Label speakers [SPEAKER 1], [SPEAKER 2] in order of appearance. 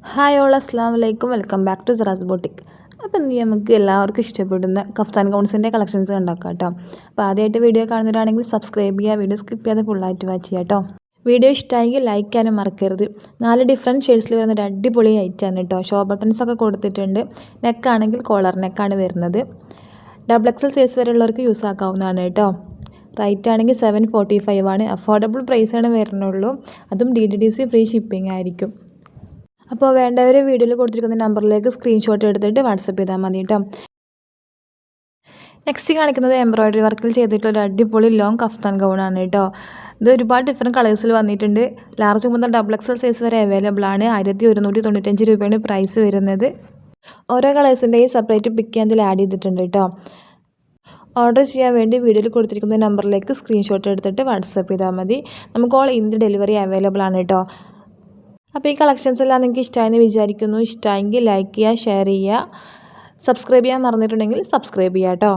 [SPEAKER 1] Hi all അസ്സാം വലൈക്കും welcome back to Sara's boutique. അപ്പോൾ ഇന്ന് നമുക്ക് എല്ലാവർക്കും ഇഷ്ടപ്പെടുന്ന കഫ്താൻ ഗൗൺസിൻ്റെ കളക്ഷൻസ് ഉണ്ടാക്കാം കേട്ടോ. അപ്പോൾ ആദ്യമായിട്ട് വീഡിയോ കാണുന്നവരാണെങ്കിൽ സബ്സ്ക്രൈബ് ചെയ്യുക, വീഡിയോ സ്കിപ്പ് ചെയ്യാതെ ഫുള്ളായിട്ട് വാച്ച് ചെയ്യുക കേട്ടോ. വീഡിയോ ഇഷ്ടമായെങ്കിൽ ലൈക്ക് ചെയ്യാനും മറക്കരുത്. 4 ഡിഫറെൻറ്റ് ഷെയ്ഡ്സിൽ വരുന്ന ഒരു അടിപൊളി ഐറ്റാണ് കേട്ടോ. ഷോ ബട്ടൺസ് ഒക്കെ കൊടുത്തിട്ടുണ്ട്. നെക്കാണെങ്കിൽ കോളർ നെക്കാണ് വരുന്നത്. XXL സൈസ് വരെയുള്ളവർക്ക് യൂസ് ആക്കാവുന്നതാണ് കേട്ടോ. റേറ്റ് ആണെങ്കിൽ 745 ആണ്. അഫോർഡബിൾ പ്രൈസാണ് വരുന്നുള്ളൂ. അതും DTDC ഫ്രീ ഷിപ്പിംഗ് ആയിരിക്കും. അപ്പോൾ വേണ്ടവർ വീഡിയോയിൽ കൊടുത്തിരിക്കുന്ന നമ്പറിലേക്ക് സ്ക്രീൻഷോട്ട് എടുത്തിട്ട് വാട്സപ്പ് ചെയ്താൽ മതി കേട്ടോ. നെക്സ്റ്റ് കാണിക്കുന്നത് എംബ്രോയ്ഡറി വർക്കിൽ ചെയ്തിട്ടുള്ള ഒരു അടിപൊളി ലോങ് കഫ്താൻ ഗൗണാണ് കേട്ടോ. ഇത് ഒരുപാട് ഡിഫറെൻറ്റ് കളേഴ്സിൽ വന്നിട്ടുണ്ട്. ലാർജ് മുതൽ XXL സൈസ് വരെ അവൈലബിൾ ആണ്. 1195 രൂപയാണ് പ്രൈസ് വരുന്നത്. ഓരോ കളേഴ്സിൻ്റെയും സെപ്പറേറ്റ് പിക്ക് ഇതിൽ ആഡ് ചെയ്തിട്ടുണ്ട് കേട്ടോ. ഓർഡർ ചെയ്യാൻ വേണ്ടി വീഡിയോയിൽ കൊടുത്തിരിക്കുന്ന നമ്പറിലേക്ക് സ്ക്രീൻഷോട്ട് എടുത്തിട്ട് വാട്സപ്പ് ചെയ്താൽ മതി. നമുക്ക് ഓൾ ഇന്ത്യ ഡെലിവറി അവൈലബിൾ ആണ് കേട്ടോ. അപ്പോൾ ഈ കളക്ഷൻസ് എല്ലാം നിങ്ങൾക്ക് ഇഷ്ടമായെന്ന് വിചാരിക്കുന്നു. ഇഷ്ടമായെങ്കിൽ ലൈക്ക് ചെയ്യുക, ഷെയർ ചെയ്യുക, സബ്സ്ക്രൈബ് ചെയ്യാൻ മറന്നിട്ടുണ്ടെങ്കിൽ സബ്സ്ക്രൈബ് ചെയ്യുക കേട്ടോ.